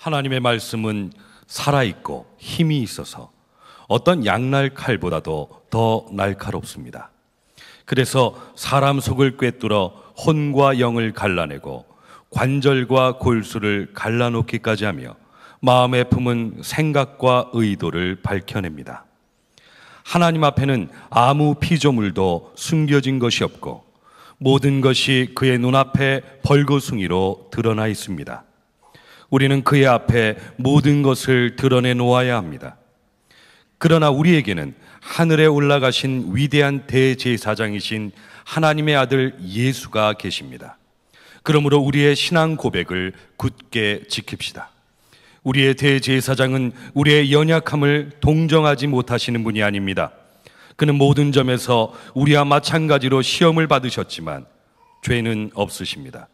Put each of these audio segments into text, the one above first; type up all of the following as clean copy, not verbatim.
하나님의 말씀은 살아있고 힘이 있어서 어떤 양날 칼보다도 더 날카롭습니다. 그래서 사람 속을 꿰뚫어 혼과 영을 갈라내고 관절과 골수를 갈라놓기까지 하며 마음에 품은 생각과 의도를 밝혀냅니다. 하나님 앞에는 아무 피조물도 숨겨진 것이 없고 모든 것이 그의 눈앞에 벌거숭이로 드러나 있습니다. 우리는 그의 앞에 모든 것을 드러내 놓아야 합니다. 그러나 우리에게는 하늘에 올라가신 위대한 대제사장이신 하나님의 아들 예수가 계십니다. 그러므로 우리의 신앙 고백을 굳게 지킵시다. 우리의 대제사장은 우리의 연약함을 동정하지 못하시는 분이 아닙니다. 그는 모든 점에서 우리와 마찬가지로 시험을 받으셨지만 죄는 없으십니다.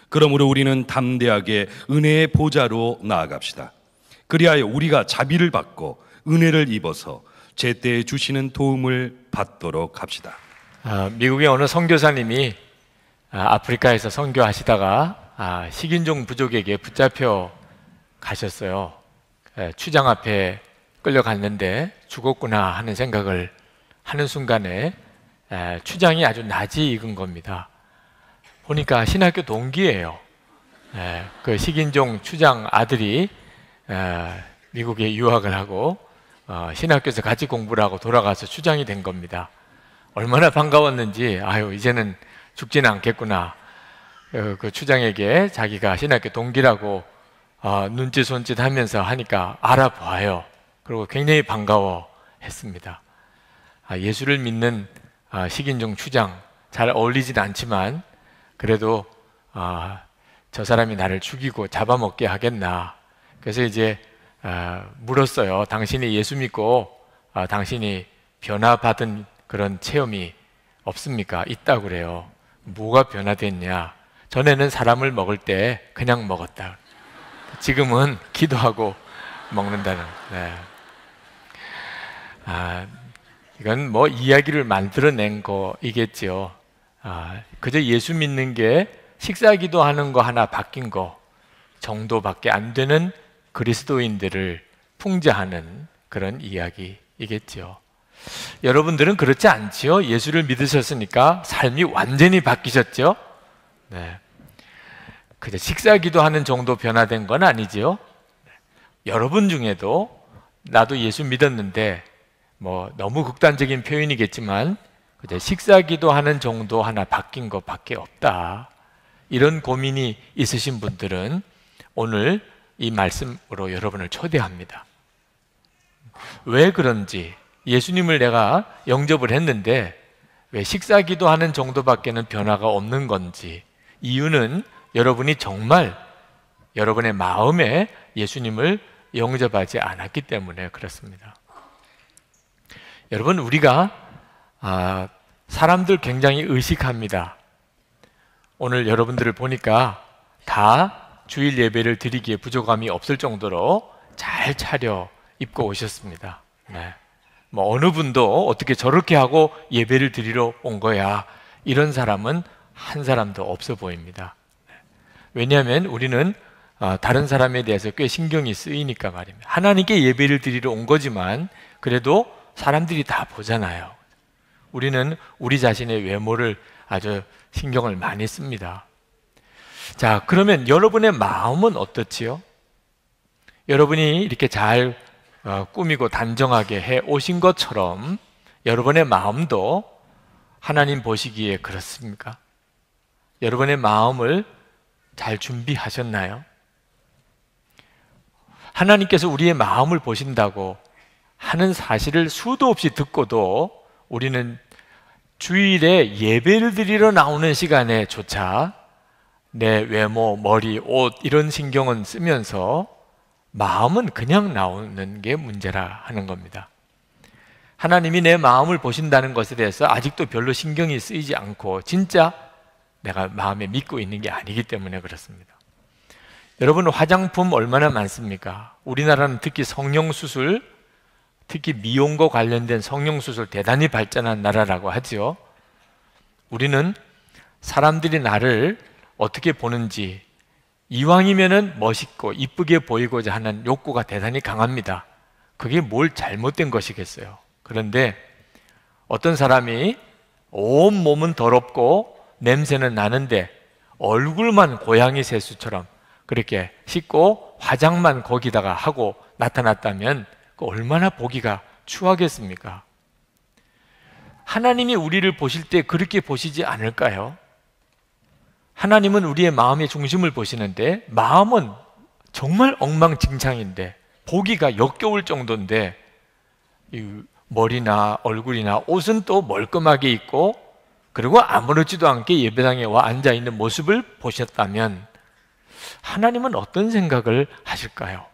그러므로 우리는 담대하게 은혜의 보좌로 나아갑시다. 그리하여 우리가 자비를 받고 은혜를 입어서 제때에 주시는 도움을 받도록 합시다. 미국의 어느 선교사님이 아프리카에서 선교하시다가 식인종 부족에게 붙잡혀 가셨어요. 추장 앞에 끌려갔는데 죽었구나 하는 생각을 하는 순간에 추장이 아주 낯이 익은 겁니다. 보니까 신학교 동기예요. 그 식인종 추장 아들이 미국에 유학을 하고 신학교에서 같이 공부를 하고 돌아가서 추장이 된 겁니다. 얼마나 반가웠는지, 아유 이제는 죽지는 않겠구나. 그 추장에게 자기가 신학교 동기라고 눈짓 손짓 하면서 하니까 알아봐요. 그리고 굉장히 반가워했습니다. 예수를 믿는 식인종 추장, 잘 어울리진 않지만 그래도 저 사람이 나를 죽이고 잡아먹게 하겠나. 그래서 이제 물었어요. 당신이 예수 믿고 당신이 변화받은 그런 체험이 없습니까? 있다고 그래요. 뭐가 변화됐냐? 전에는 사람을 먹을 때 그냥 먹었다. 지금은 기도하고 먹는다는. 이건 뭐 이야기를 만들어낸 거이겠죠. 그저 예수 믿는 게 식사기도 하는 거 하나 바뀐 거 정도밖에 안 되는 그리스도인들을 풍자하는 그런 이야기이겠죠. 여러분들은 그렇지 않지요? 예수를 믿으셨으니까 삶이 완전히 바뀌셨죠? 그저 식사기도 하는 정도 변화된 건 아니지요? 여러분 중에도 나도 예수 믿었는데 뭐 너무 극단적인 표현이겠지만 그저 식사기도 하는 정도 하나 바뀐 것밖에 없다. 이런 고민이 있으신 분들은 오늘 이 말씀으로 여러분을 초대합니다. 왜 그런지, 예수님을 내가 영접을 했는데 왜 식사기도 하는 정도밖에는 변화가 없는 건지, 이유는 여러분이 정말 여러분의 마음에 예수님을 영접하지 않았기 때문에 그렇습니다. 여러분, 우리가 사람들 굉장히 의식합니다. 오늘 여러분들을 보니까 다 주일 예배를 드리기에 부족함이 없을 정도로 잘 차려 입고 오셨습니다. 뭐 어느 분도 어떻게 저렇게 하고 예배를 드리러 온 거야, 이런 사람은 한 사람도 없어 보입니다. 왜냐하면 우리는 다른 사람에 대해서 꽤 신경이 쓰이니까 말입니다. 하나님께 예배를 드리러 온 거지만 그래도 사람들이 다 보잖아요. 우리는 우리 자신의 외모를 아주 신경을 많이 씁니다. 자, 그러면 여러분의 마음은 어떻지요? 여러분이 이렇게 잘 꾸미고 단정하게 해 오신 것처럼 여러분의 마음도 하나님 보시기에 그렇습니까? 여러분의 마음을 잘 준비하셨나요? 하나님께서 우리의 마음을 보신다고 하는 사실을 수도 없이 듣고도 우리는 주일에 예배를 드리러 나오는 시간에조차 내 외모, 머리, 옷 이런 신경은 쓰면서 마음은 그냥 나오는 게 문제라 하는 겁니다. 하나님이 내 마음을 보신다는 것에 대해서 아직도 별로 신경이 쓰이지 않고 진짜 내가 마음에 믿고 있는 게 아니기 때문에 그렇습니다. 여러분, 화장품 얼마나 많습니까? 우리나라는 특히 성형수술, 특히 미용과 관련된 성형수술 대단히 발전한 나라라고 하죠. 우리는 사람들이 나를 어떻게 보는지 이왕이면은 멋있고 이쁘게 보이고자 하는 욕구가 대단히 강합니다. 그게 뭘 잘못된 것이겠어요. 그런데 어떤 사람이 온 몸은 더럽고 냄새는 나는데 얼굴만 고양이 세수처럼 그렇게 씻고 화장만 거기다가 하고 나타났다면 그 얼마나 보기가 추하겠습니까? 하나님이 우리를 보실 때 그렇게 보시지 않을까요? 하나님은 우리의 마음의 중심을 보시는데 마음은 정말 엉망진창인데 보기가 역겨울 정도인데 이 머리나 얼굴이나 옷은 또 멀끔하게 입고 그리고 아무렇지도 않게 예배당에 와 앉아있는 모습을 보셨다면 하나님은 어떤 생각을 하실까요?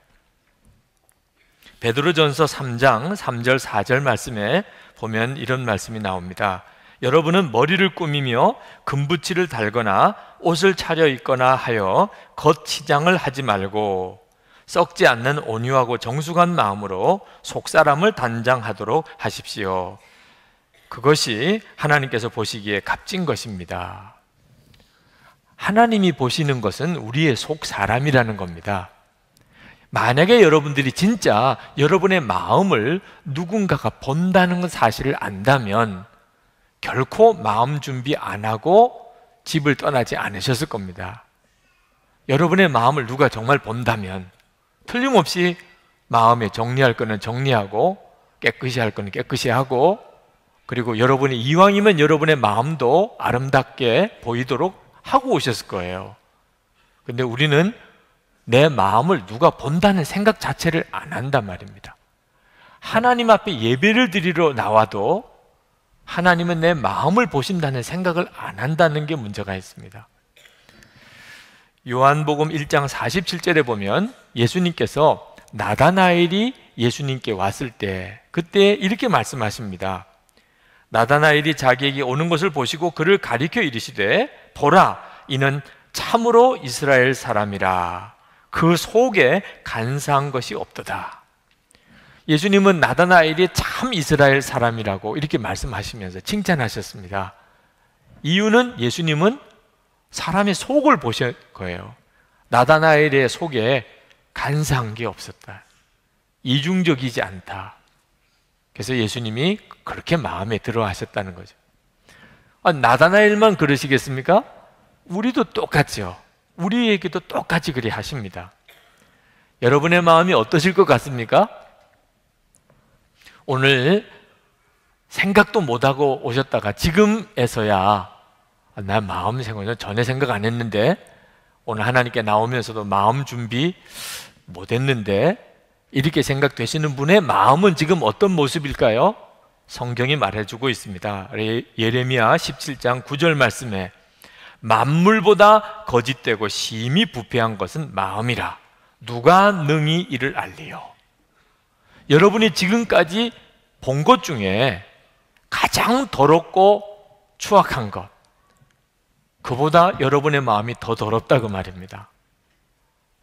베드로전서 3장 3절 4절 말씀에 보면 이런 말씀이 나옵니다. 여러분은 머리를 꾸미며 금붙이를 달거나 옷을 차려입거나 하여 겉치장을 하지 말고 썩지 않는 온유하고 정숙한 마음으로 속사람을 단장하도록 하십시오. 그것이 하나님께서 보시기에 값진 것입니다. 하나님이 보시는 것은 우리의 속사람이라는 겁니다. 만약에 여러분들이 진짜 여러분의 마음을 누군가가 본다는 사실을 안다면 결코 마음 준비 안 하고 집을 떠나지 않으셨을 겁니다. 여러분의 마음을 누가 정말 본다면 틀림없이 마음에 정리할 거는 정리하고 깨끗이 할 거는 깨끗이 하고 그리고 여러분이 이왕이면 여러분의 마음도 아름답게 보이도록 하고 오셨을 거예요. 근데 우리는 내 마음을 누가 본다는 생각 자체를 안 한단 말입니다. 하나님 앞에 예배를 드리러 나와도 하나님은 내 마음을 보신다는 생각을 안 한다는 게 문제가 있습니다. 요한복음 1장 47절에 보면 예수님께서 나다나엘이 예수님께 왔을 때 그때 이렇게 말씀하십니다. 나다나엘이 자기에게 오는 것을 보시고 그를 가리켜 이르시되 보라 이는 참으로 이스라엘 사람이라 그 속에 간사한 것이 없도다. 예수님은 나다나엘이 참 이스라엘 사람이라고 이렇게 말씀하시면서 칭찬하셨습니다. 이유는 예수님은 사람의 속을 보실 거예요. 나다나엘의 속에 간사한 게 없었다. 이중적이지 않다. 그래서 예수님이 그렇게 마음에 들어 하셨다는 거죠. 나다나엘만 그러시겠습니까? 우리도 똑같죠. 우리에게도 똑같이 그리 하십니다. 여러분의 마음이 어떠실 것 같습니까? 오늘 생각도 못하고 오셨다가 지금에서야 나 마음 생활은 전에 생각 안 했는데 오늘 하나님께 나오면서도 마음 준비 못했는데 이렇게 생각되시는 분의 마음은 지금 어떤 모습일까요? 성경이 말해주고 있습니다. 예레미야 17장 9절 말씀에 만물보다 거짓되고 심히 부패한 것은 마음이라 누가 능히 이를 알리요. 여러분이 지금까지 본 것 중에 가장 더럽고 추악한 것 그보다 여러분의 마음이 더 더럽다고 말입니다.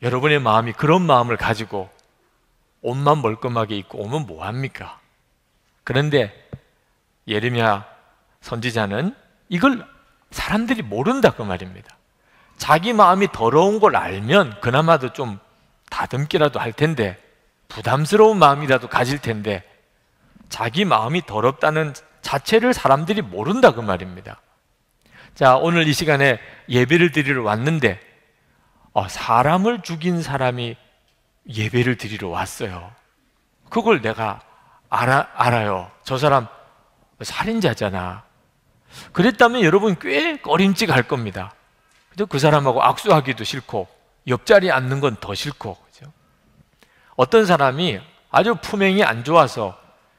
여러분의 마음이 그런 마음을 가지고 옷만 멀끔하게 입고 오면 뭐합니까? 그런데 예레미야 선지자는 이걸 사람들이 모른다 그 말입니다. 자기 마음이 더러운 걸 알면 그나마도 좀 다듬기라도 할 텐데 부담스러운 마음이라도 가질 텐데 자기 마음이 더럽다는 자체를 사람들이 모른다 그 말입니다. 자, 오늘 이 시간에 예배를 드리러 왔는데 사람을 죽인 사람이 예배를 드리러 왔어요. 그걸 내가 알아요. 저 사람 살인자잖아. 그랬다면 여러분 꽤 꺼림칙할 겁니다. 그 사람하고 악수하기도 싫고 옆자리에 앉는 건 더 싫고 그죠? 어떤 사람이 아주 품행이 안 좋아서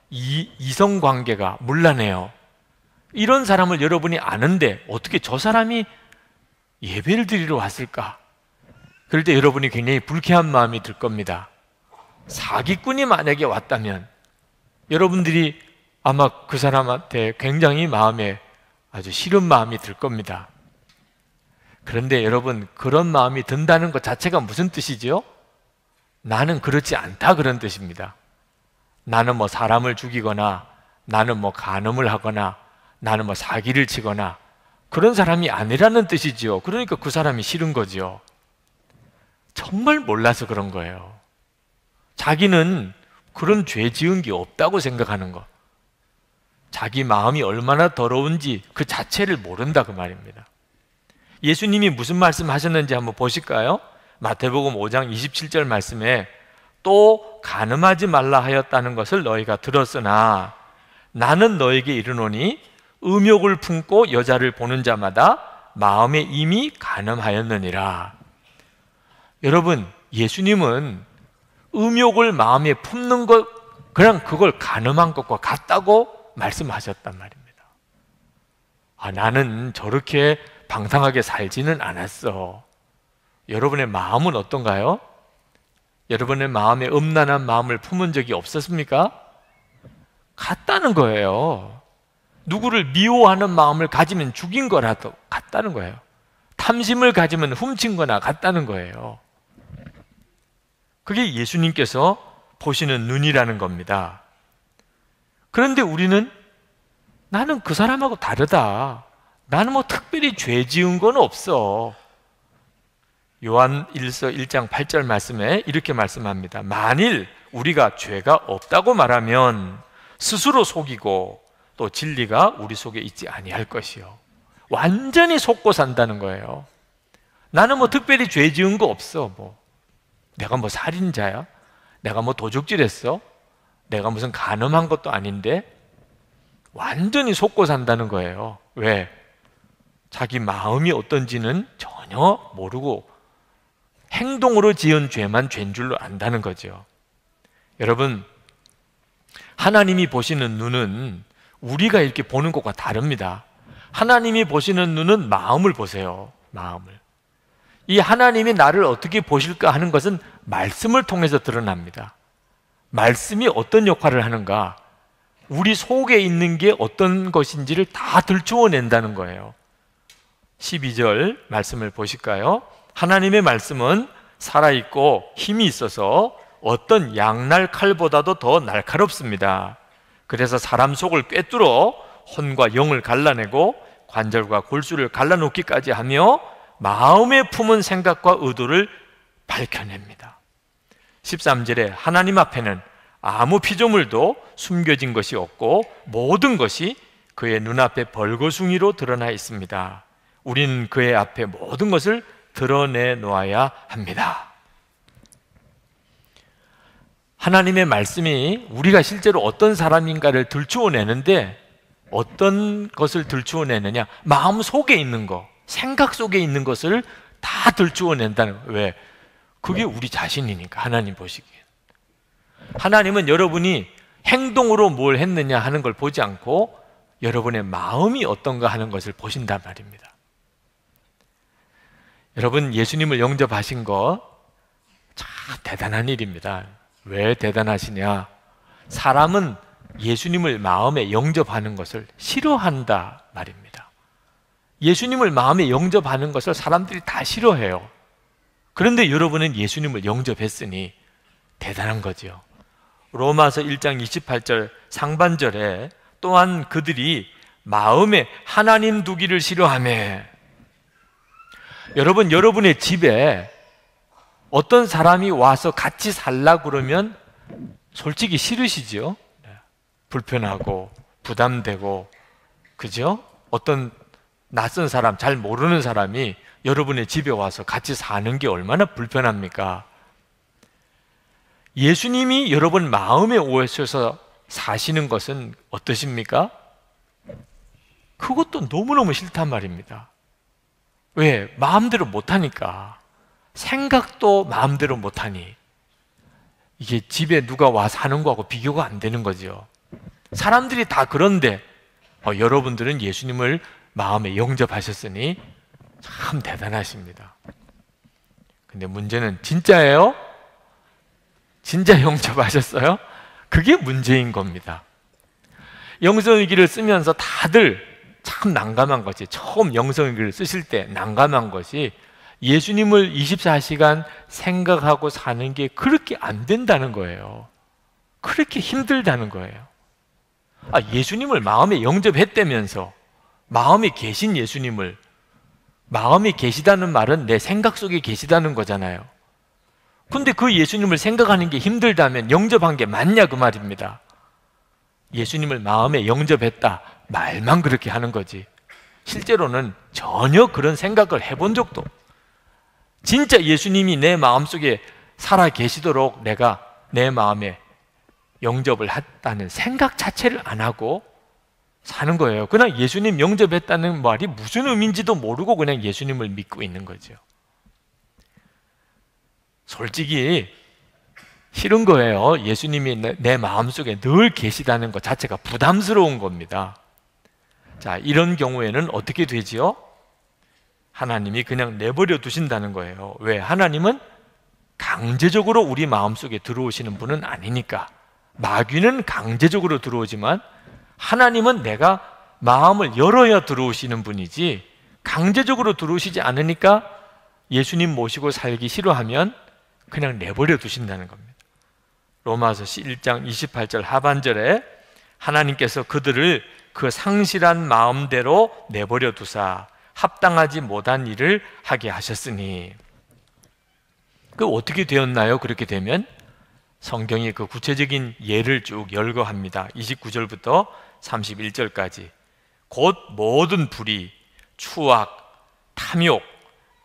이성관계가 문란해요. 이런 사람을 여러분이 아는데 어떻게 저 사람이 예배를 드리러 왔을까? 그럴 때 여러분이 굉장히 불쾌한 마음이 들 겁니다. 사기꾼이 만약에 왔다면 여러분들이 아마 그 사람한테 굉장히 마음에 아주 싫은 마음이 들 겁니다. 그런데 여러분 그런 마음이 든다는 것 자체가 무슨 뜻이죠? 나는 그렇지 않다 그런 뜻입니다. 나는 뭐 사람을 죽이거나 나는 뭐 간음을 하거나 나는 뭐 사기를 치거나 그런 사람이 아니라는 뜻이지요. 그러니까 그 사람이 싫은 거지요. 정말 몰라서 그런 거예요. 자기는 그런 죄 지은 게 없다고 생각하는 거. 자기 마음이 얼마나 더러운지 그 자체를 모른다 그 말입니다. 예수님이 무슨 말씀 하셨는지 한번 보실까요? 마태복음 5장 27절 말씀에 또 간음하지 말라 하였다는 것을 너희가 들었으나 나는 너에게 이르노니 음욕을 품고 여자를 보는 자마다 마음에 이미 간음하였느니라. 여러분, 예수님은 음욕을 마음에 품는 것, 그냥 그걸 간음한 것과 같다고 말씀하셨단 말입니다. 나는 저렇게 방탕하게 살지는 않았어. 여러분의 마음은 어떤가요? 여러분의 마음에 음란한 마음을 품은 적이 없었습니까? 같다는 거예요. 누구를 미워하는 마음을 가지면 죽인 거라도 같다는 거예요. 탐심을 가지면 훔친 거나 같다는 거예요. 그게 예수님께서 보시는 눈이라는 겁니다. 그런데 우리는 나는 그 사람하고 다르다. 나는 뭐 특별히 죄 지은 건 없어. 요한 1서 1장 8절 말씀에 이렇게 말씀합니다. 만일 우리가 죄가 없다고 말하면 스스로 속이고 또 진리가 우리 속에 있지 아니할 것이요. 완전히 속고 산다는 거예요. 나는 뭐 특별히 죄 지은 거 없어. 내가 뭐 살인자야? 내가 뭐 도둑질했어? 내가 무슨 간음한 것도 아닌데? 완전히 속고 산다는 거예요. 왜? 자기 마음이 어떤지는 전혀 모르고 행동으로 지은 죄만 죄인 줄로 안다는 거죠. 여러분, 하나님이 보시는 눈은 우리가 이렇게 보는 것과 다릅니다. 하나님이 보시는 눈은 마음을 보세요. 마음을. 이 하나님이 나를 어떻게 보실까 하는 것은 말씀을 통해서 드러납니다. 말씀이 어떤 역할을 하는가, 우리 속에 있는 게 어떤 것인지를 다 들추어낸다는 거예요. 12절 말씀을 보실까요? 하나님의 말씀은 살아있고 힘이 있어서 어떤 양날 칼보다도 더 날카롭습니다. 그래서 사람 속을 꿰뚫어 혼과 영을 갈라내고 관절과 골수를 갈라놓기까지 하며 마음에 품은 생각과 의도를 밝혀냅니다. 13절에 하나님 앞에는 아무 피조물도 숨겨진 것이 없고 모든 것이 그의 눈앞에 벌거숭이로 드러나 있습니다. 우리는 그의 앞에 모든 것을 드러내 놓아야 합니다. 하나님의 말씀이 우리가 실제로 어떤 사람인가를 들추어내는데 어떤 것을 들추어내느냐? 마음 속에 있는 거, 생각 속에 있는 것을 다 들추어낸다는 거예요. 왜? 그게 우리 자신이니까. 하나님 보시기엔 하나님은 여러분이 행동으로 뭘 했느냐 하는 걸 보지 않고 여러분의 마음이 어떤가 하는 것을 보신단 말입니다. 여러분, 예수님을 영접하신 거 참 대단한 일입니다. 왜 대단하시냐? 사람은 예수님을 마음에 영접하는 것을 싫어한다 말입니다. 예수님을 마음에 영접하는 것을 사람들이 다 싫어해요. 그런데 여러분은 예수님을 영접했으니 대단한 거죠. 로마서 1장 28절 상반절에 또한 그들이 마음에 하나님 두기를 싫어하며, 여러분, 여러분의 집에 어떤 사람이 와서 같이 살라 그러면 솔직히 싫으시죠? 불편하고 부담되고, 그죠? 어떤 낯선 사람, 잘 모르는 사람이 여러분의 집에 와서 같이 사는 게 얼마나 불편합니까? 예수님이 여러분 마음에 오셔서 사시는 것은 어떠십니까? 그것도 너무너무 싫단 말입니다. 왜? 마음대로 못하니까. 생각도 마음대로 못하니. 이게 집에 누가 와 사는 거하고 비교가 안 되는 거죠. 사람들이 다 그런데 여러분들은 예수님을 마음에 영접하셨으니 참 대단하십니다. 근데 문제는 진짜예요? 진짜 영접하셨어요? 그게 문제인 겁니다. 영성일기를 쓰면서 다들 참 난감한 것이, 처음 영성일기를 쓰실 때 난감한 것이 예수님을 24시간 생각하고 사는 게 그렇게 안 된다는 거예요. 그렇게 힘들다는 거예요. 예수님을 마음에 영접했다면서, 마음에 계신 예수님을, 마음에 계시다는 말은 내 생각 속에 계시다는 거잖아요. 근데 그 예수님을 생각하는 게 힘들다면 영접한 게 맞냐 그 말입니다. 예수님을 마음에 영접했다 말만 그렇게 하는 거지 실제로는 전혀 그런 생각을 해본 적도 진짜 예수님이 내 마음속에 살아 계시도록 내가 내 마음에 영접을 했다는 생각 자체를 안 하고 사는 거예요. 그냥 예수님 영접했다는 말이 무슨 의미인지도 모르고 그냥 예수님을 믿고 있는 거죠. 솔직히 싫은 거예요. 예수님이 내 마음속에 늘 계시다는 것 자체가 부담스러운 겁니다. 자, 이런 경우에는 어떻게 되지요? 하나님이 그냥 내버려 두신다는 거예요. 왜? 하나님은 강제적으로 우리 마음속에 들어오시는 분은 아니니까. 마귀는 강제적으로 들어오지만 하나님은 내가 마음을 열어야 들어오시는 분이지 강제적으로 들어오시지 않으니까 예수님 모시고 살기 싫어하면 그냥 내버려 두신다는 겁니다. 로마서 1장 28절 하반절에 하나님께서 그들을 그 상실한 마음대로 내버려 두사 합당하지 못한 일을 하게 하셨으니 그 어떻게 되었나요? 그렇게 되면 성경이 그 구체적인 예를 쭉 열거합니다. 29절부터 31절까지 곧 모든 불의, 추악, 탐욕,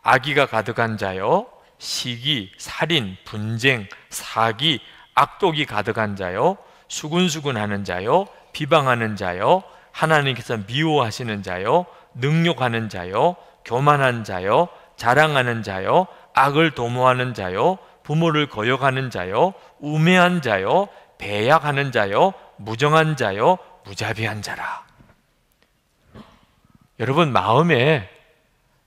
악의가 가득한 자요 시기, 살인, 분쟁, 사기, 악독이 가득한 자요 수군수군하는 자요 비방하는 자요 하나님께서 미워하시는 자요 능욕하는 자요 교만한 자요 자랑하는 자요 악을 도모하는 자요 부모를 거역하는 자요 우매한 자요 배약하는 자요 무정한 자요 무자비한 자라. 여러분 마음에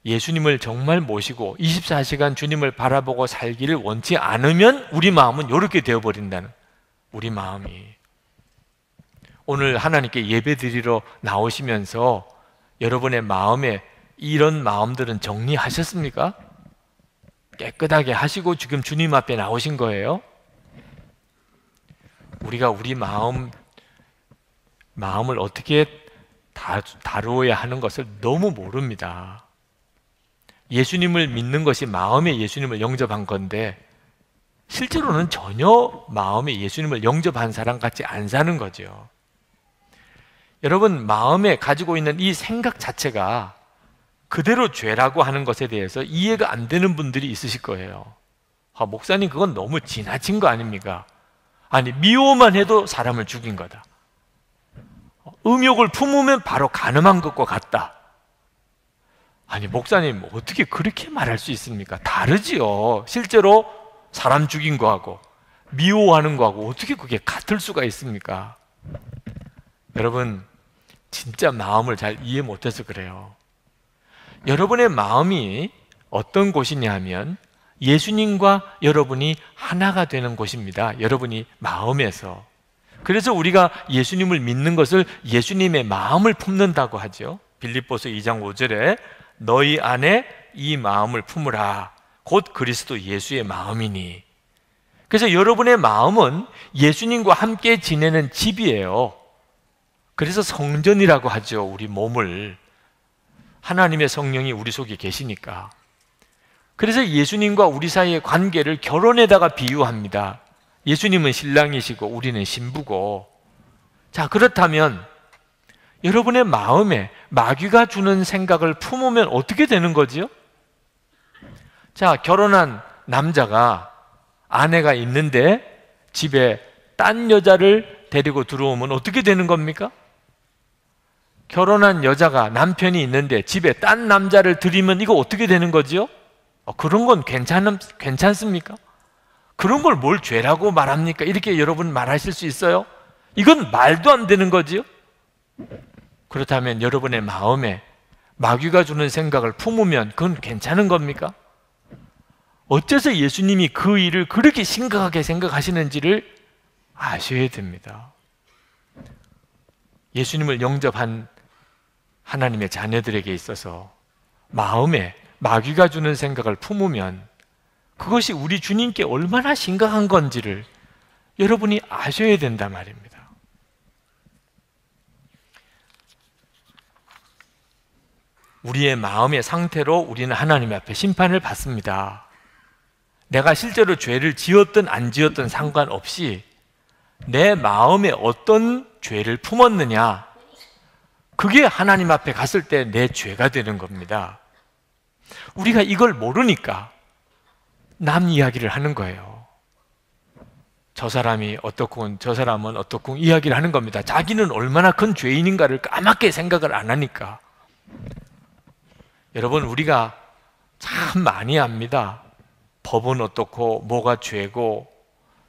예수님을 정말 모시고 24시간 주님을 바라보고 살기를 원치 않으면 우리 마음은 이렇게 되어버린다는 우리 마음이. 오늘 하나님께 예배 드리러 나오시면서 여러분의 마음에 이런 마음들은 정리하셨습니까? 깨끗하게 하시고 지금 주님 앞에 나오신 거예요? 우리가 우리 마음을 어떻게 다루어야 하는 것을 너무 모릅니다. 예수님을 믿는 것이 마음에 예수님을 영접한 건데 실제로는 전혀 마음에 예수님을 영접한 사람 같이 안 사는 거죠. 여러분 마음에 가지고 있는 이 생각 자체가 그대로 죄라고 하는 것에 대해서 이해가 안 되는 분들이 있으실 거예요. 아, 목사님 그건 너무 지나친 거 아닙니까? 아니 미워만 해도 사람을 죽인 거다. 음욕을 품으면 바로 간음한 것과 같다. 아니 목사님 어떻게 그렇게 말할 수 있습니까? 다르지요. 실제로 사람 죽인 거하고 미워하는 거하고 어떻게 그게 같을 수가 있습니까? 여러분 진짜 마음을 잘 이해 못해서 그래요. 여러분의 마음이 어떤 곳이냐 하면 예수님과 여러분이 하나가 되는 곳입니다. 여러분이 마음에서. 그래서 우리가 예수님을 믿는 것을 예수님의 마음을 품는다고 하죠. 빌립보서 2장 5절에 너희 안에 이 마음을 품으라 곧 그리스도 예수의 마음이니. 그래서 여러분의 마음은 예수님과 함께 지내는 집이에요. 그래서 성전이라고 하죠. 우리 몸을. 하나님의 성령이 우리 속에 계시니까. 그래서 예수님과 우리 사이의 관계를 결혼에다가 비유합니다. 예수님은 신랑이시고 우리는 신부고. 자, 그렇다면 여러분의 마음에 마귀가 주는 생각을 품으면 어떻게 되는 거지요? 자, 결혼한 남자가 아내가 있는데 집에 딴 여자를 데리고 들어오면 어떻게 되는 겁니까? 결혼한 여자가 남편이 있는데 집에 딴 남자를 들이면 이거 어떻게 되는 거지요? 그런 건 괜찮습니까? 그런 걸 뭘 죄라고 말합니까? 이렇게 여러분 말하실 수 있어요? 이건 말도 안 되는 거지요? 그렇다면 여러분의 마음에 마귀가 주는 생각을 품으면 그건 괜찮은 겁니까? 어째서 예수님이 그 일을 그렇게 심각하게 생각하시는지를 아셔야 됩니다. 예수님을 영접한 하나님의 자녀들에게 있어서 마음에 마귀가 주는 생각을 품으면 그것이 우리 주님께 얼마나 심각한 건지를 여러분이 아셔야 된단 말입니다. 우리의 마음의 상태로 우리는 하나님 앞에 심판을 받습니다. 내가 실제로 죄를 지었든 안 지었든 상관없이 내 마음에 어떤 죄를 품었느냐, 그게 하나님 앞에 갔을 때 내 죄가 되는 겁니다. 우리가 이걸 모르니까 남 이야기를 하는 거예요. 저 사람이 어떻군, 저 사람은 어떻군 이야기를 하는 겁니다. 자기는 얼마나 큰 죄인인가를 까맣게 생각을 안 하니까. 여러분, 우리가 참 많이 압니다. 법은 어떻고 뭐가 죄고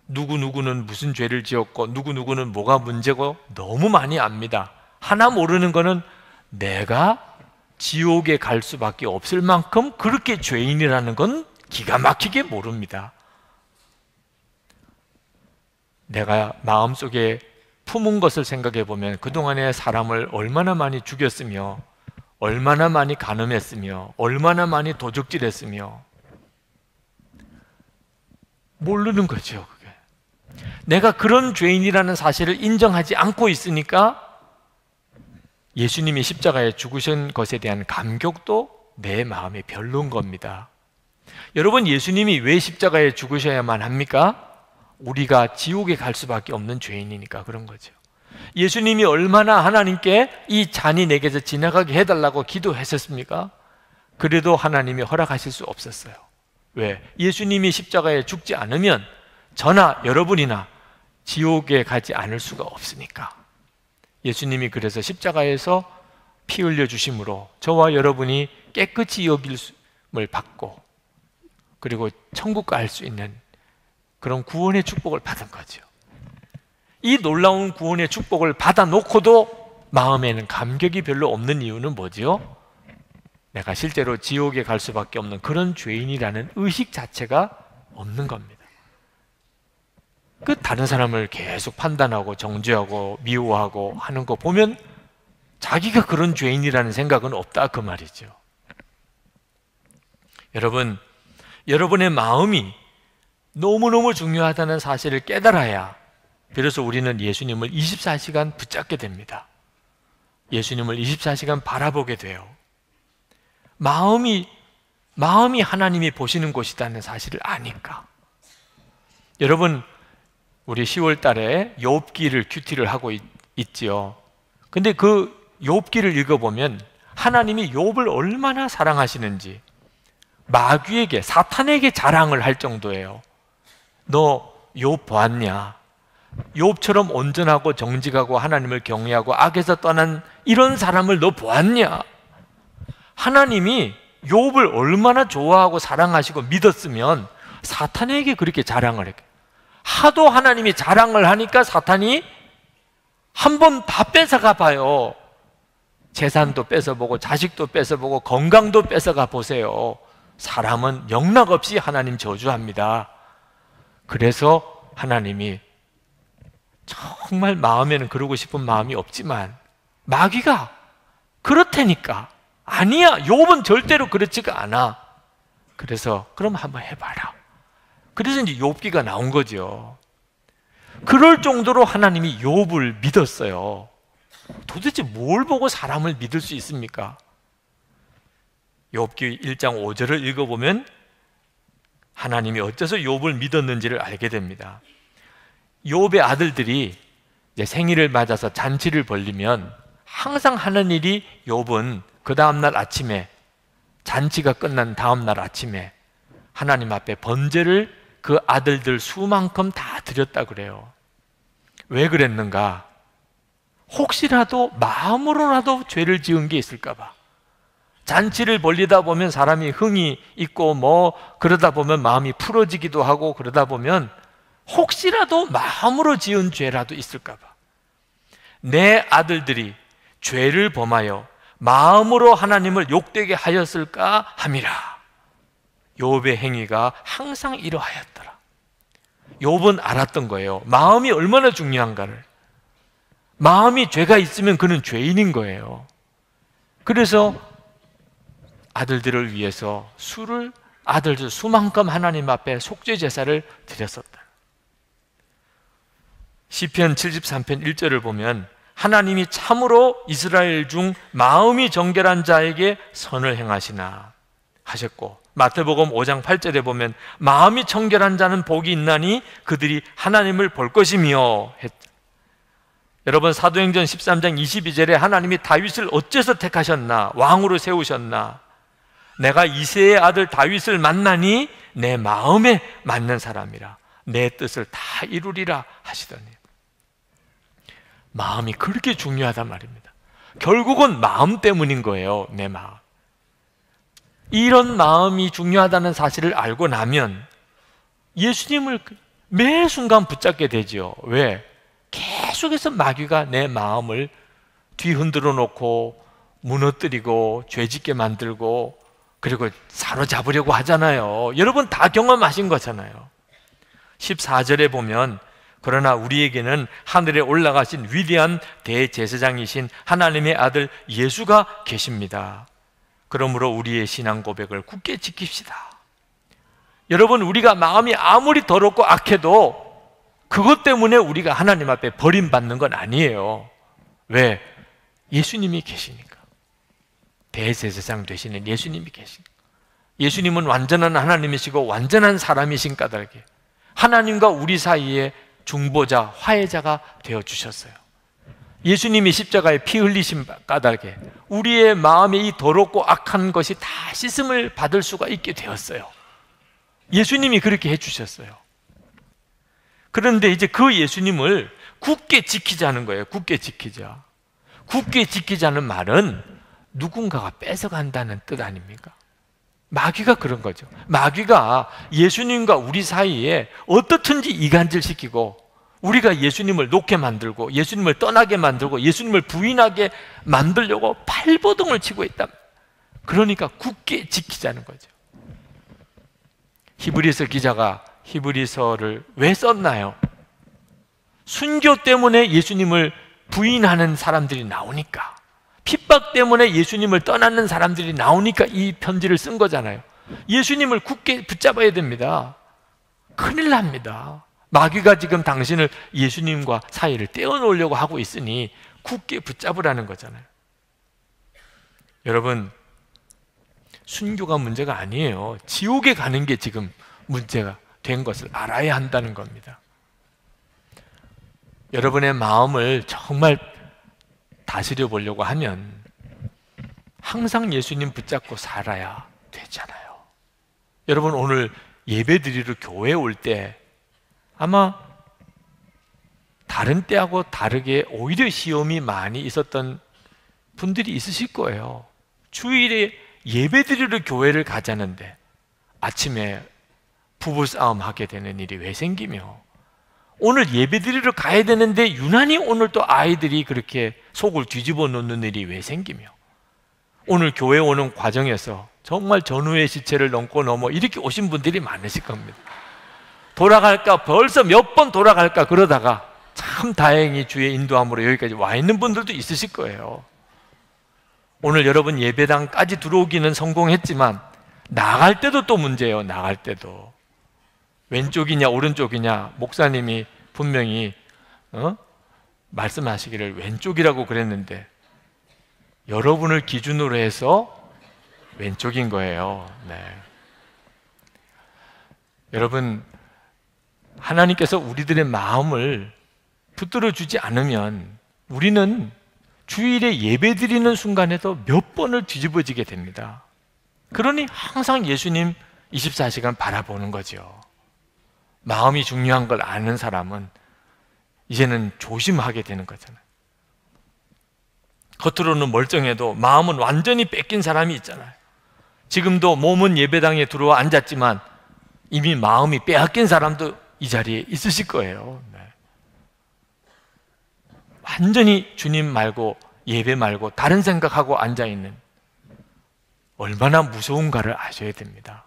누구누구는 무슨 죄를 지었고 누구누구는 뭐가 문제고 너무 많이 압니다. 하나 모르는 거는 내가 지옥에 갈 수밖에 없을 만큼 그렇게 죄인이라는 건 기가 막히게 모릅니다. 내가 마음속에 품은 것을 생각해 보면 그동안에 사람을 얼마나 많이 죽였으며 얼마나 많이 간음했으며 얼마나 많이 도적질했으며 모르는 거죠. 그게. 내가 그런 죄인이라는 사실을 인정하지 않고 있으니까 예수님이 십자가에 죽으신 것에 대한 감격도 내 마음에 별로인 겁니다. 여러분, 예수님이 왜 십자가에 죽으셔야만 합니까? 우리가 지옥에 갈 수밖에 없는 죄인이니까 그런 거죠. 예수님이 얼마나 하나님께 이 잔이 내게서 지나가게 해달라고 기도했었습니까? 그래도 하나님이 허락하실 수 없었어요. 왜? 예수님이 십자가에 죽지 않으면 저나 여러분이나 지옥에 가지 않을 수가 없으니까. 예수님이 그래서 십자가에서 피 흘려 주심으로 저와 여러분이 깨끗이 여김을 받고 그리고 천국 갈 수 있는 그런 구원의 축복을 받은 거죠. 이 놀라운 구원의 축복을 받아놓고도 마음에는 감격이 별로 없는 이유는 뭐지요? 내가 실제로 지옥에 갈 수밖에 없는 그런 죄인이라는 의식 자체가 없는 겁니다. 그 다른 사람을 계속 판단하고 정죄하고 미워하고 하는 거 보면 자기가 그런 죄인이라는 생각은 없다 그 말이죠. 여러분, 여러분의 마음이 너무너무 중요하다는 사실을 깨달아야 비로소 우리는 예수님을 24시간 붙잡게 됩니다. 예수님을 24시간 바라보게 돼요. 마음이 하나님이 보시는 곳이라는 사실을 아니까. 여러분, 우리 10월 달에 욥기를 큐티를 하고 있지요. 근데 그 욥기를 읽어보면 하나님이 욥을 얼마나 사랑하시는지 마귀에게, 사탄에게 자랑을 할 정도예요. 너 욥 보았냐? 욥처럼 온전하고 정직하고 하나님을 경외하고 악에서 떠난 이런 사람을 너 보았냐? 하나님이 욥을 얼마나 좋아하고 사랑하시고 믿었으면 사탄에게 그렇게 자랑을 했겠어요. 하도 하나님이 자랑을 하니까 사탄이 한 번 다 뺏어가 봐요. 재산도 뺏어보고 자식도 뺏어보고 건강도 뺏어가 보세요. 사람은 영락없이 하나님 저주합니다. 그래서 하나님이 정말 마음에는 그러고 싶은 마음이 없지만 마귀가 그렇다니까, 아니야, 욥은 절대로 그렇지가 않아. 그래서 그럼 한번 해봐라. 그래서 이제 욥기가 나온 거죠. 그럴 정도로 하나님이 욥을 믿었어요. 도대체 뭘 보고 사람을 믿을 수 있습니까? 욥기 1장 5절을 읽어보면 하나님이 어째서 욥을 믿었는지를 알게 됩니다. 욥의 아들들이 이제 생일을 맞아서 잔치를 벌리면 항상 하는 일이, 욥은 그 다음날 아침에, 잔치가 끝난 다음날 아침에 하나님 앞에 번제를 그 아들들 수만큼 다 드렸다 그래요. 왜 그랬는가? 혹시라도 마음으로라도 죄를 지은 게 있을까 봐. 잔치를 벌리다 보면 사람이 흥이 있고 뭐 그러다 보면 마음이 풀어지기도 하고 그러다 보면 혹시라도 마음으로 지은 죄라도 있을까 봐. 내 아들들이 죄를 범하여 마음으로 하나님을 욕되게 하였을까 함이라. 욥의 행위가 항상 이러하였더라. 욥은 알았던 거예요. 마음이 얼마나 중요한가를. 마음이 죄가 있으면 그는 죄인인 거예요. 그래서 아들들을 위해서 아들들 수만큼 하나님 앞에 속죄 제사를 드렸었다. 시편 73편 1절을 보면 하나님이 참으로 이스라엘 중 마음이 정결한 자에게 선을 행하시나 하셨고, 마태복음 5장 8절에 보면 마음이 청결한 자는 복이 있나니 그들이 하나님을 볼 것이며 했죠. 여러분, 사도행전 13장 22절에 하나님이 다윗을 어째서 택하셨나, 왕으로 세우셨나, 내가 이새의 아들 다윗을 만나니 내 마음에 맞는 사람이라 내 뜻을 다 이루리라 하시더니, 마음이 그렇게 중요하단 말입니다. 결국은 마음 때문인 거예요. 내 마음. 이런 마음이 중요하다는 사실을 알고 나면 예수님을 매 순간 붙잡게 되죠. 왜? 계속해서 마귀가 내 마음을 뒤흔들어 놓고 무너뜨리고 죄짓게 만들고 그리고 사로잡으려고 하잖아요. 여러분 다 경험하신 거잖아요. 14절에 보면 그러나 우리에게는 하늘에 올라가신 위대한 대제사장이신 하나님의 아들 예수가 계십니다. 그러므로 우리의 신앙 고백을 굳게 지킵시다. 여러분, 우리가 마음이 아무리 더럽고 악해도 그것 때문에 우리가 하나님 앞에 버림받는 건 아니에요. 왜? 예수님이 계시니까. 대제사장 되시는 예수님이 계시니까. 예수님은 완전한 하나님이시고 완전한 사람이신 까닭에 하나님과 우리 사이에 중보자, 화해자가 되어주셨어요. 예수님이 십자가에 피 흘리신 까닭에 우리의 마음에 이 더럽고 악한 것이 다 씻음을 받을 수가 있게 되었어요. 예수님이 그렇게 해주셨어요. 그런데 이제 그 예수님을 굳게 지키자는 거예요. 굳게 지키자. 굳게 지키자는 말은 누군가가 뺏어간다는 뜻 아닙니까? 마귀가 그런 거죠. 마귀가 예수님과 우리 사이에 어떻든지 이간질시키고 우리가 예수님을 놓게 만들고 예수님을 떠나게 만들고 예수님을 부인하게 만들려고 발버둥을 치고 있다. 그러니까 굳게 지키자는 거죠. 히브리서 기자가 히브리서를 왜 썼나요? 순교 때문에 예수님을 부인하는 사람들이 나오니까, 핍박 때문에 예수님을 떠나는 사람들이 나오니까 이 편지를 쓴 거잖아요. 예수님을 굳게 붙잡아야 됩니다. 큰일 납니다. 마귀가 지금 당신을 예수님과 사이를 떼어놓으려고 하고 있으니 굳게 붙잡으라는 거잖아요. 여러분, 순교가 문제가 아니에요. 지옥에 가는 게 지금 문제가 된 것을 알아야 한다는 겁니다. 여러분의 마음을 정말 다스려 보려고 하면 항상 예수님 붙잡고 살아야 되잖아요. 여러분, 오늘 예배 드리러 교회에 올 때 아마 다른 때하고 다르게 오히려 시험이 많이 있었던 분들이 있으실 거예요. 주일에 예배 드리러 교회를 가자는데 아침에 부부싸움 하게 되는 일이 왜 생기며, 오늘 예배 드리러 가야 되는데 유난히 오늘 또 아이들이 그렇게 속을 뒤집어 놓는 일이 왜 생기며, 오늘 교회 오는 과정에서 정말 전후의 시체를 넘고 이렇게 오신 분들이 많으실 겁니다. 돌아갈까, 벌써 몇 번 돌아갈까 그러다가 참 다행히 주의 인도함으로 여기까지 와 있는 분들도 있으실 거예요. 오늘 여러분 예배당까지 들어오기는 성공했지만 나갈 때도 또 문제예요. 나갈 때도 왼쪽이냐 오른쪽이냐, 목사님이 분명히 말씀하시기를 왼쪽이라고 그랬는데 여러분을 기준으로 해서 왼쪽인 거예요. 네. 여러분, 하나님께서 우리들의 마음을 붙들어 주지 않으면 우리는 주일에 예배 드리는 순간에도 몇 번을 뒤집어지게 됩니다. 그러니 항상 예수님 24시간 바라보는 거죠. 마음이 중요한 걸 아는 사람은 이제는 조심하게 되는 거잖아요. 겉으로는 멀쩡해도 마음은 완전히 뺏긴 사람이 있잖아요. 지금도 몸은 예배당에 들어와 앉았지만 이미 마음이 빼앗긴 사람도 이 자리에 있으실 거예요. 네. 완전히 주님 말고 예배 말고 다른 생각하고 앉아있는, 얼마나 무서운가를 아셔야 됩니다.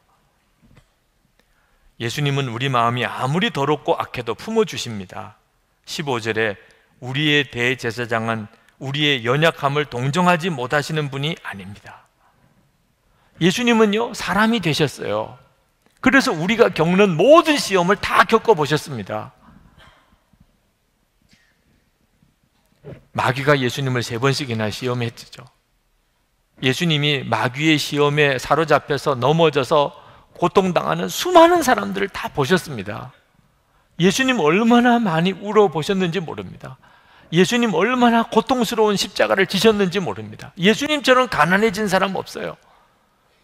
예수님은 우리 마음이 아무리 더럽고 악해도 품어주십니다. 15절에 우리의 대제사장은 우리의 연약함을 동정하지 못하시는 분이 아닙니다. 예수님은요, 사람이 되셨어요. 그래서 우리가 겪는 모든 시험을 다 겪어보셨습니다. 마귀가 예수님을 3번씩이나 시험했죠. 예수님이 마귀의 시험에 사로잡혀서 넘어져서 고통당하는 수많은 사람들을 다 보셨습니다. 예수님 얼마나 많이 울어보셨는지 모릅니다. 예수님 얼마나 고통스러운 십자가를 지셨는지 모릅니다. 예수님처럼 가난해진 사람 없어요.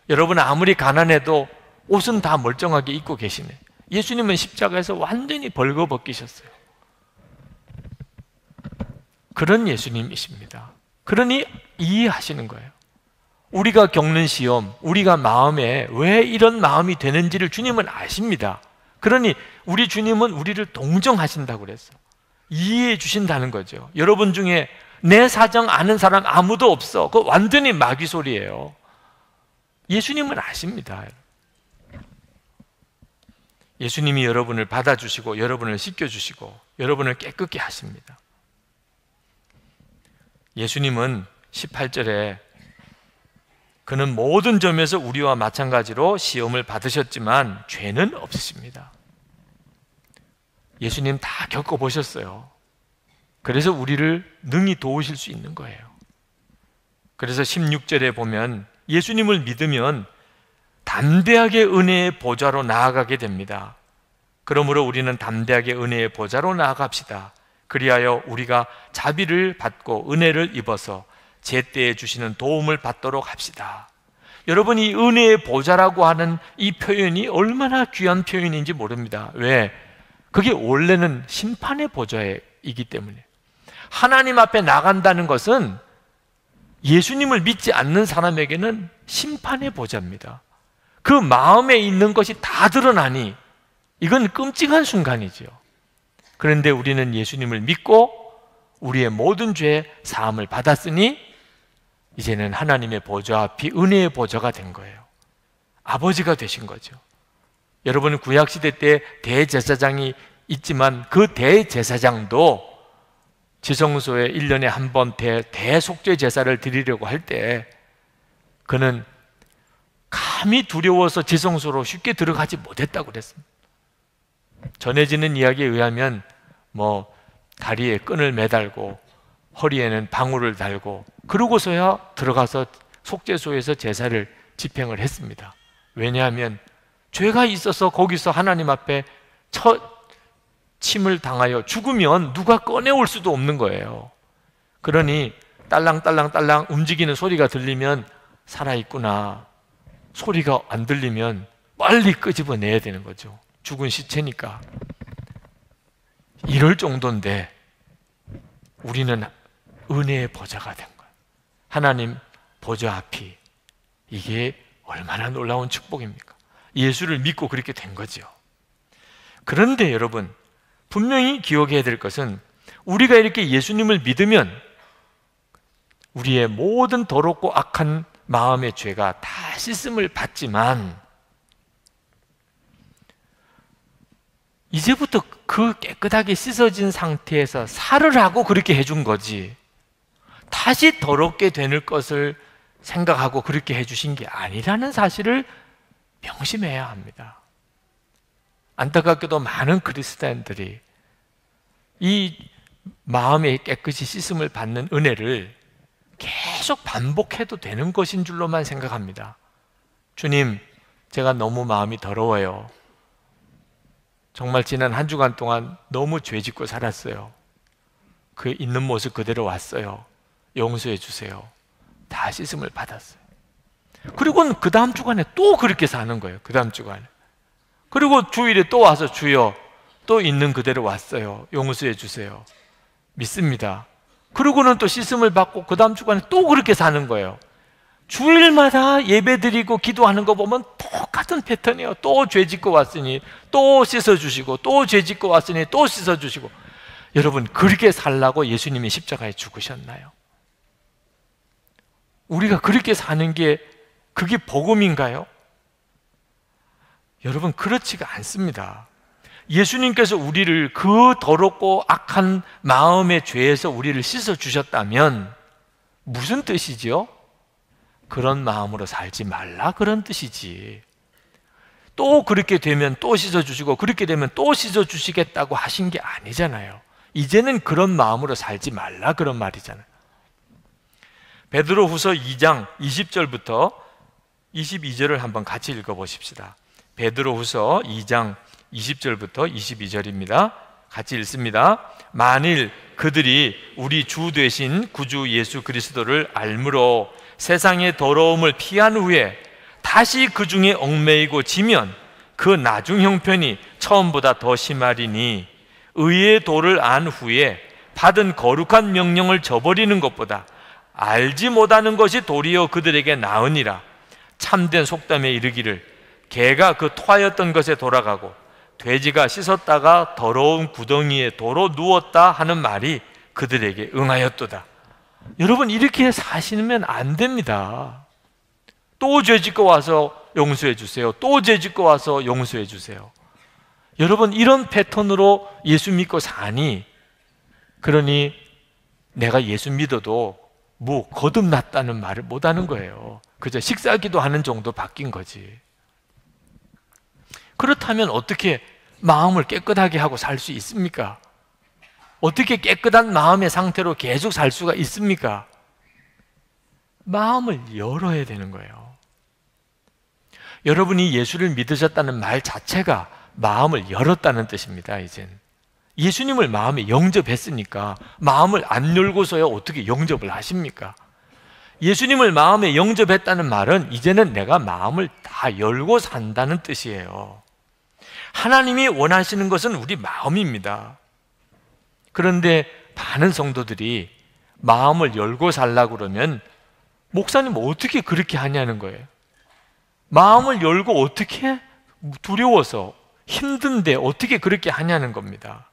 여러분 아무리 가난해도 옷은 다 멀쩡하게 입고 계시네. 예수님은 십자가에서 완전히 벌거벗기셨어요. 그런 예수님이십니다. 그러니 이해하시는 거예요. 우리가 겪는 시험, 우리가 마음에 왜 이런 마음이 되는지를 주님은 아십니다. 그러니 우리 주님은 우리를 동정하신다고 그랬어요. 이해해 주신다는 거죠. 여러분 중에 내 사정 아는 사람 아무도 없어. 그거 완전히 마귀 소리예요. 예수님은 아십니다. 예수님이 여러분을 받아주시고 여러분을 씻겨주시고 여러분을 깨끗게 하십니다. 예수님은 18절에 그는 모든 점에서 우리와 마찬가지로 시험을 받으셨지만 죄는 없으십니다. 예수님 다 겪어보셨어요. 그래서 우리를 능히 도우실 수 있는 거예요. 그래서 16절에 보면 예수님을 믿으면 담대하게 은혜의 보좌로 나아가게 됩니다. 그러므로 우리는 담대하게 은혜의 보좌로 나아갑시다. 그리하여 우리가 자비를 받고 은혜를 입어서 제때에 주시는 도움을 받도록 합시다. 여러분, 이 은혜의 보좌라고 하는 이 표현이 얼마나 귀한 표현인지 모릅니다. 왜? 그게 원래는 심판의 보좌이기 때문에. 하나님 앞에 나간다는 것은 예수님을 믿지 않는 사람에게는 심판의 보좌입니다. 그 마음에 있는 것이 다 드러나니 이건 끔찍한 순간이지요. 그런데 우리는 예수님을 믿고 우리의 모든 죄 사함을 받았으니 이제는 하나님의 보좌 앞이 은혜의 보좌가 된 거예요. 아버지가 되신 거죠. 여러분, 구약시대 때 대제사장이 있지만 그 대제사장도 지성소에 1년에 한 번 대속죄 제사를 드리려고 할 때 그는 감히 두려워서 지성소로 쉽게 들어가지 못했다고 그랬습니다. 전해지는 이야기에 의하면 다리에 끈을 매달고 허리에는 방울을 달고 그러고서야 들어가서 속죄소에서 제사를 집행을 했습니다. 왜냐하면 죄가 있어서 거기서 하나님 앞에 첫 침을 당하여 죽으면 누가 꺼내올 수도 없는 거예요. 그러니 딸랑딸랑딸랑 움직이는 소리가 들리면 살아있구나, 소리가 안 들리면 빨리 끄집어내야 되는 거죠. 죽은 시체니까. 이럴 정도인데 우리는 은혜의 보좌가 된 거예요. 하나님 보좌 앞이, 이게 얼마나 놀라운 축복입니까? 예수를 믿고 그렇게 된 거죠. 그런데 여러분, 분명히 기억해야 될 것은 우리가 이렇게 예수님을 믿으면 우리의 모든 더럽고 악한 마음의 죄가 다 씻음을 받지만 이제부터 그 깨끗하게 씻어진 상태에서 살으라고 그렇게 해준 거지, 다시 더럽게 되는 것을 생각하고 그렇게 해주신 게 아니라는 사실을 명심해야 합니다. 안타깝게도 많은 그리스도인들이 이 마음에 깨끗이 씻음을 받는 은혜를 계속 반복해도 되는 것인 줄로만 생각합니다. 주님, 제가 너무 마음이 더러워요. 정말 지난 한 주간 동안 너무 죄짓고 살았어요. 그 있는 모습 그대로 왔어요. 용서해 주세요. 다 씻음을 받았어요. 그리고는 그 다음 주간에 또 그렇게 사는 거예요. 그 다음 주간에. 그리고 주일에 또 와서 주여, 또 있는 그대로 왔어요. 용서해 주세요. 믿습니다. 그리고는 또 씻음을 받고 그 다음 주간에 또 그렇게 사는 거예요. 주일마다 예배드리고 기도하는 거 보면 똑같은 패턴이에요. 또 죄 짓고 왔으니 또 씻어주시고, 또 죄 짓고 왔으니 또 씻어주시고. 여러분, 그렇게 살라고 예수님이 십자가에 죽으셨나요? 우리가 그렇게 사는 게 그게 복음인가요? 여러분, 그렇지가 않습니다. 예수님께서 우리를 그 더럽고 악한 마음의 죄에서 우리를 씻어주셨다면 무슨 뜻이지요? 그런 마음으로 살지 말라, 그런 뜻이지. 또 그렇게 되면 또 씻어주시고 그렇게 되면 또 씻어주시겠다고 하신 게 아니잖아요. 이제는 그런 마음으로 살지 말라, 그런 말이잖아요. 베드로후서 2장 20절부터 22절을 한번 같이 읽어보십시다. 베드로후서 2장 20절부터 22절입니다. 같이 읽습니다. 만일 그들이 우리 주 되신 구주 예수 그리스도를 알므로 세상의 더러움을 피한 후에 다시 그 중에 얽매이고 지면 그 나중 형편이 처음보다 더 심하리니 의의 도를 안 후에 받은 거룩한 명령을 저버리는 것보다 알지 못하는 것이 도리어 그들에게 나으니라. 참된 속담에 이르기를 개가 그 토하였던 것에 돌아가고 돼지가 씻었다가 더러운 구덩이에 도로 누웠다 하는 말이 그들에게 응하였도다. 여러분, 이렇게 사시면 안 됩니다. 또 죄짓고 와서 용서해 주세요. 또 죄짓고 와서 용서해 주세요. 여러분, 이런 패턴으로 예수 믿고 사니, 그러니 내가 예수 믿어도 뭐 거듭났다는 말을 못하는 거예요. 그저 식사기도 하는 정도 바뀐 거지. 그렇다면 어떻게 마음을 깨끗하게 하고 살 수 있습니까? 어떻게 깨끗한 마음의 상태로 계속 살 수가 있습니까? 마음을 열어야 되는 거예요. 여러분이 예수를 믿으셨다는 말 자체가 마음을 열었다는 뜻입니다. 이젠 예수님을 마음에 영접했으니까 마음을 안 열고서야 어떻게 영접을 하십니까? 예수님을 마음에 영접했다는 말은 이제는 내가 마음을 다 열고 산다는 뜻이에요. 하나님이 원하시는 것은 우리 마음입니다. 그런데 많은 성도들이 마음을 열고 살라고 그러면 목사님 어떻게 그렇게 하냐는 거예요. 마음을 열고 어떻게? 두려워서 힘든데 어떻게 그렇게 하냐는 겁니다.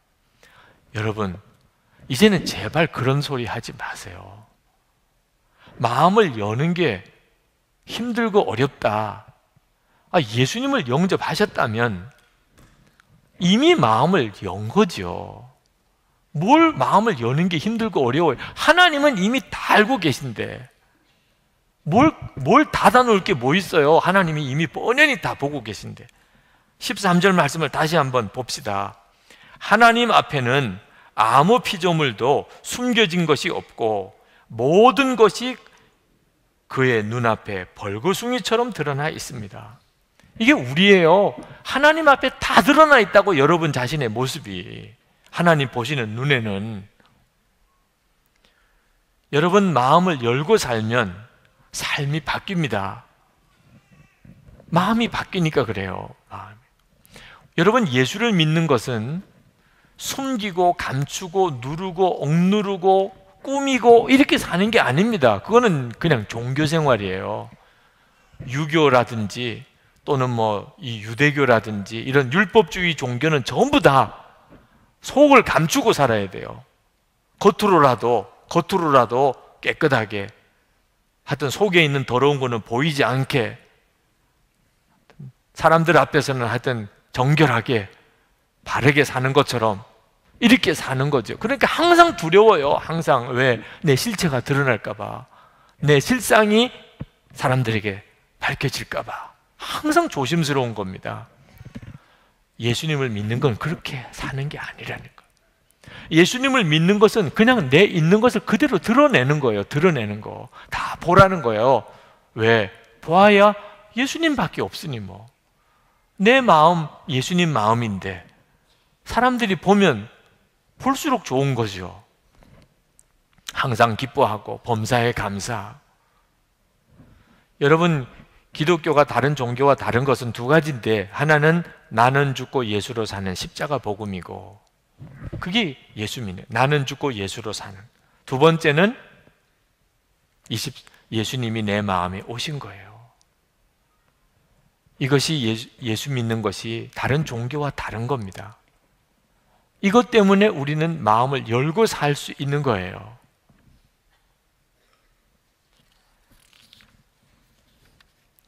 여러분, 이제는 제발 그런 소리 하지 마세요. 마음을 여는 게 힘들고 어렵다. 예수님을 영접하셨다면 이미 마음을 연 거죠. 뭘 마음을 여는 게 힘들고 어려워요? 하나님은 이미 다 알고 계신데 뭘 닫아놓을 게 뭐 있어요? 하나님이 이미 뻔히 다 보고 계신데. 13절 말씀을 다시 한번 봅시다. 하나님 앞에는 아무 피조물도 숨겨진 것이 없고 모든 것이 그의 눈앞에 벌거숭이처럼 드러나 있습니다. 이게 우리예요. 하나님 앞에 다 드러나 있다고, 여러분 자신의 모습이. 하나님 보시는 눈에는. 여러분, 마음을 열고 살면 삶이 바뀝니다. 마음이 바뀌니까 그래요. 여러분, 예수를 믿는 것은 숨기고 감추고 누르고 억누르고 꾸미고 이렇게 사는 게 아닙니다. 그거는 그냥 종교 생활이에요. 유교라든지 또는 이 유대교라든지 이런 율법주의 종교는 전부 다 속을 감추고 살아야 돼요. 겉으로라도 깨끗하게, 하여튼 속에 있는 더러운 거는 보이지 않게, 사람들 앞에서는 하여튼 정결하게 바르게 사는 것처럼 이렇게 사는 거죠. 그러니까 항상 두려워요. 항상. 왜? 내 실체가 드러날까 봐, 내 실상이 사람들에게 밝혀질까 봐 항상 조심스러운 겁니다. 예수님을 믿는 건 그렇게 사는 게 아니라는 거예요. 예수님을 믿는 것은 그냥 내 있는 것을 그대로 드러내는 거예요. 드러내는 거. 다 보라는 거예요. 왜? 보아야 예수님밖에 없으니 뭐. 내 마음 예수님 마음인데 사람들이 보면 볼수록 좋은 거죠. 항상 기뻐하고 범사에 감사. 여러분, 기독교가 다른 종교와 다른 것은 두 가지인데, 하나는 나는 죽고 예수로 사는 십자가 복음이고, 그게 예수 믿는, 나는 죽고 예수로 사는. 두 번째는 예수님이 내 마음에 오신 거예요. 이것이 예수 믿는 것이 다른 종교와 다른 겁니다. 이것 때문에 우리는 마음을 열고 살 수 있는 거예요.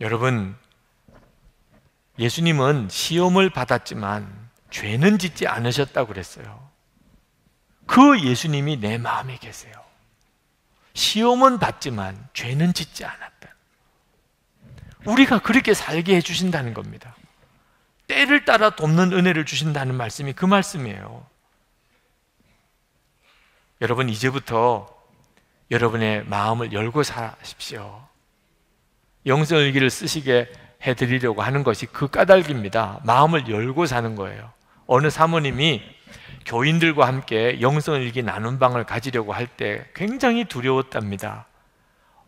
여러분, 예수님은 시험을 받았지만 죄는 짓지 않으셨다고 그랬어요. 그 예수님이 내 마음에 계세요. 시험은 받지만 죄는 짓지 않았다. 우리가 그렇게 살게 해주신다는 겁니다. 때를 따라 돕는 은혜를 주신다는 말씀이 그 말씀이에요. 여러분, 이제부터 여러분의 마음을 열고 사십시오. 영성일기를 쓰시게 해드리려고 하는 것이 그 까닭입니다. 마음을 열고 사는 거예요. 어느 사모님이 교인들과 함께 영성일기 나눔 방을 가지려고 할 때 굉장히 두려웠답니다.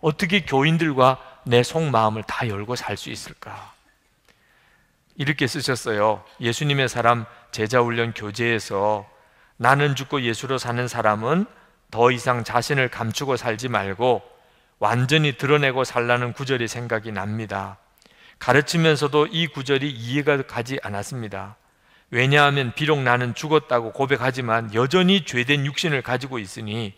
어떻게 교인들과 내 속마음을 다 열고 살 수 있을까? 이렇게 쓰셨어요. 예수님의 사람 제자훈련 교재에서 나는 죽고 예수로 사는 사람은 더 이상 자신을 감추고 살지 말고 완전히 드러내고 살라는 구절이 생각이 납니다. 가르치면서도 이 구절이 이해가 가지 않았습니다. 왜냐하면 비록 나는 죽었다고 고백하지만 여전히 죄된 육신을 가지고 있으니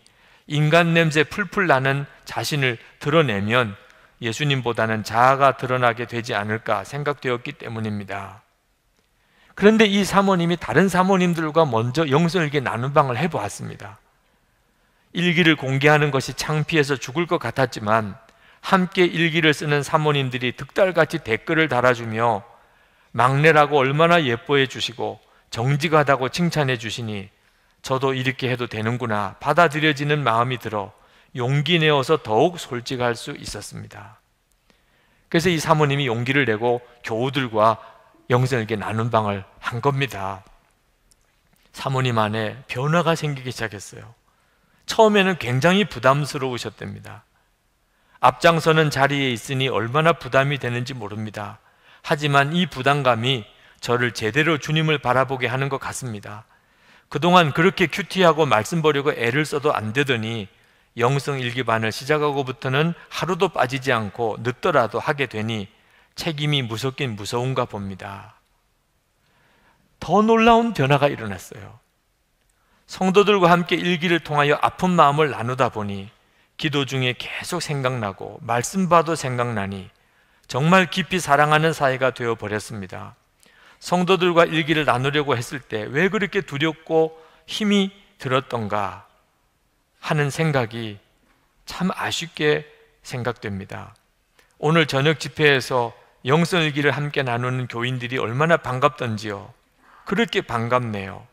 인간 냄새 풀풀 나는 자신을 드러내면 예수님보다는 자아가 드러나게 되지 않을까 생각되었기 때문입니다. 그런데 이 사모님이 다른 사모님들과 먼저 영성일기 나눔 방을 해보았습니다. 일기를 공개하는 것이 창피해서 죽을 것 같았지만 함께 일기를 쓰는 사모님들이 득달같이 댓글을 달아주며 막내라고 얼마나 예뻐해 주시고 정직하다고 칭찬해 주시니 저도 이렇게 해도 되는구나 받아들여지는 마음이 들어 용기 내어서 더욱 솔직할 수 있었습니다. 그래서 이 사모님이 용기를 내고 교우들과 영성일기 나눔 방을 한 겁니다. 사모님 안에 변화가 생기기 시작했어요. 처음에는 굉장히 부담스러우셨답니다. 앞장서는 자리에 있으니 얼마나 부담이 되는지 모릅니다. 하지만 이 부담감이 저를 제대로 주님을 바라보게 하는 것 같습니다. 그동안 그렇게 큐티하고 말씀 보려고 애를 써도 안 되더니 영성일기반을 시작하고부터는 하루도 빠지지 않고 늦더라도 하게 되니 책임이 무섭긴 무서운가 봅니다. 더 놀라운 변화가 일어났어요. 성도들과 함께 일기를 통하여 아픈 마음을 나누다 보니 기도 중에 계속 생각나고 말씀 봐도 생각나니 정말 깊이 사랑하는 사이가 되어버렸습니다. 성도들과 일기를 나누려고 했을 때 왜 그렇게 두렵고 힘이 들었던가 하는 생각이 참 아쉽게 생각됩니다. 오늘 저녁 집회에서 영성일기를 함께 나누는 교인들이 얼마나 반갑던지요. 그렇게 반갑네요.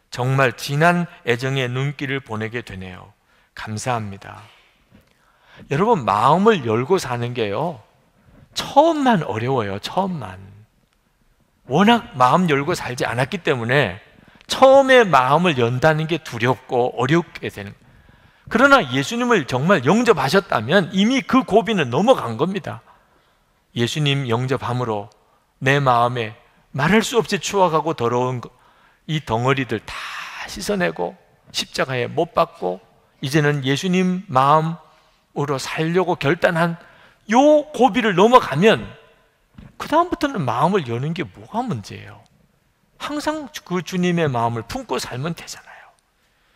정말 진한 애정의 눈길을 보내게 되네요. 감사합니다. 여러분, 마음을 열고 사는 게요, 처음만 어려워요. 처음만. 워낙 마음 열고 살지 않았기 때문에 처음에 마음을 연다는 게 두렵고 어렵게 되는 거예요. 그러나 예수님을 정말 영접하셨다면 이미 그 고비는 넘어간 겁니다. 예수님 영접함으로 내 마음에 말할 수 없이 추악하고 더러운 이 덩어리들 다 씻어내고 십자가에 못 박고 이제는 예수님 마음으로 살려고 결단한 요 고비를 넘어가면 그 다음부터는 마음을 여는 게 뭐가 문제예요? 항상 그 주님의 마음을 품고 살면 되잖아요.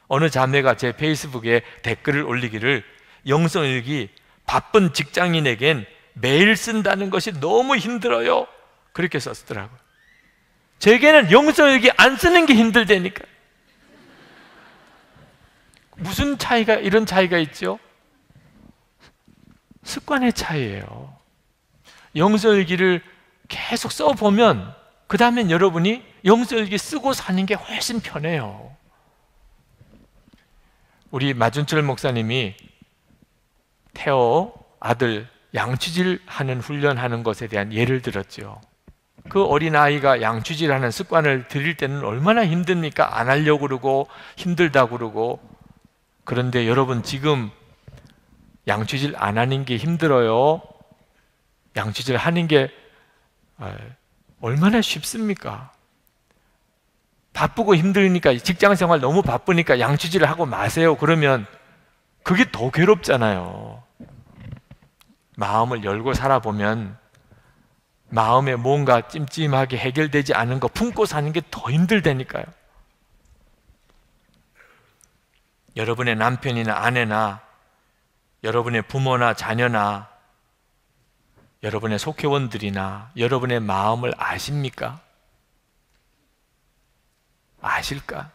어느 자매가 제 페이스북에 댓글을 올리기를 영성일기 바쁜 직장인에겐 매일 쓴다는 것이 너무 힘들어요, 그렇게 썼더라고요. 제게는 영성일기 안 쓰는 게 힘들다니까. 무슨 차이가, 이런 차이가 있죠? 습관의 차이예요. 영성일기를 계속 써보면 그 다음엔 여러분이 영성일기 쓰고 사는 게 훨씬 편해요. 우리 마준철 목사님이 태호 아들 양치질하는 훈련하는 것에 대한 예를 들었죠. 그 어린아이가 양치질하는 습관을 들일 때는 얼마나 힘듭니까? 안 하려고 그러고 힘들다고 그러고. 그런데 여러분, 지금 양치질 안 하는 게 힘들어요? 양치질 하는 게 얼마나 쉽습니까? 바쁘고 힘드니까, 직장생활 너무 바쁘니까 양치질을 하고 마세요. 그러면 그게 더 괴롭잖아요. 마음을 열고 살아보면 마음에 뭔가 찜찜하게 해결되지 않은 거 품고 사는 게 더 힘들다니까요. 여러분의 남편이나 아내나 여러분의 부모나 자녀나 여러분의 속회원들이나 여러분의 마음을 아십니까? 아실까?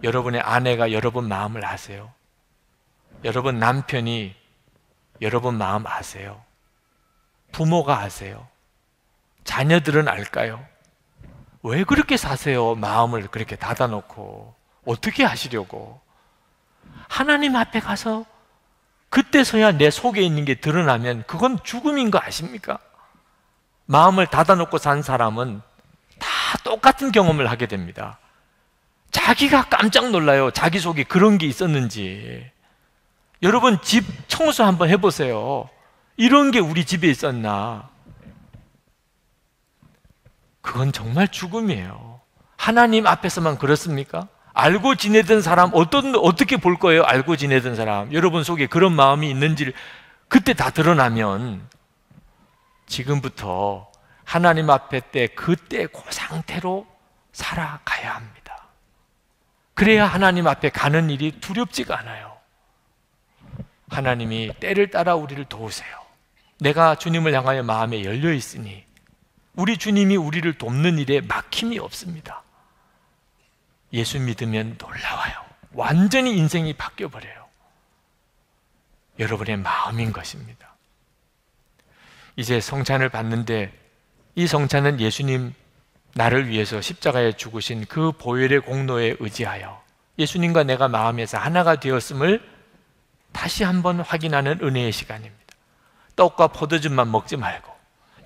여러분의 아내가 여러분 마음을 아세요? 여러분 남편이 여러분 마음 아세요? 부모가 아세요? 자녀들은 알까요? 왜 그렇게 사세요? 마음을 그렇게 닫아놓고. 어떻게 하시려고? 하나님 앞에 가서 그때서야 내 속에 있는 게 드러나면 그건 죽음인 거 아십니까? 마음을 닫아놓고 산 사람은 다 똑같은 경험을 하게 됩니다. 자기가 깜짝 놀라요. 자기 속에 그런 게 있었는지. 여러분 집 청소 한번 해보세요. 이런 게 우리 집에 있었나? 그건 정말 죽음이에요. 하나님 앞에서만 그렇습니까? 알고 지내던 사람 어떻게 볼 거예요? 알고 지내던 사람 여러분 속에 그런 마음이 있는지를 그때 다 드러나면 지금부터 하나님 앞에 그때 그 상태로 살아가야 합니다. 그래야 하나님 앞에 가는 일이 두렵지가 않아요. 하나님이 때를 따라 우리를 도우세요. 내가 주님을 향하여 마음에 열려 있으니 우리 주님이 우리를 돕는 일에 막힘이 없습니다. 예수 믿으면 놀라워요. 완전히 인생이 바뀌어버려요. 여러분의 마음인 것입니다. 이제 성찬을 받는데 이 성찬은 예수님 나를 위해서 십자가에 죽으신 그 보혈의 공로에 의지하여 예수님과 내가 마음에서 하나가 되었음을 다시 한번 확인하는 은혜의 시간입니다. 떡과 포도주만 먹지 말고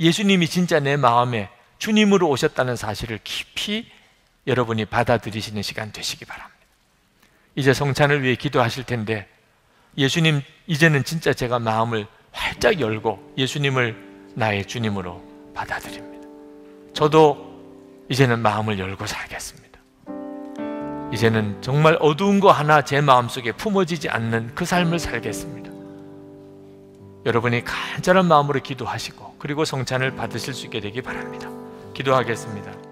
예수님이 진짜 내 마음에 주님으로 오셨다는 사실을 깊이 여러분이 받아들이시는 시간 되시기 바랍니다. 이제 성찬을 위해 기도하실 텐데 예수님 이제는 진짜 제가 마음을 활짝 열고 예수님을 나의 주님으로 받아들입니다. 저도 이제는 마음을 열고 살겠습니다. 이제는 정말 어두운 거 하나 제 마음속에 품어지지 않는 그 삶을 살겠습니다. 여러분이 간절한 마음으로 기도하시고 그리고 성찬을 받으실 수 있게 되기 바랍니다. 기도하겠습니다.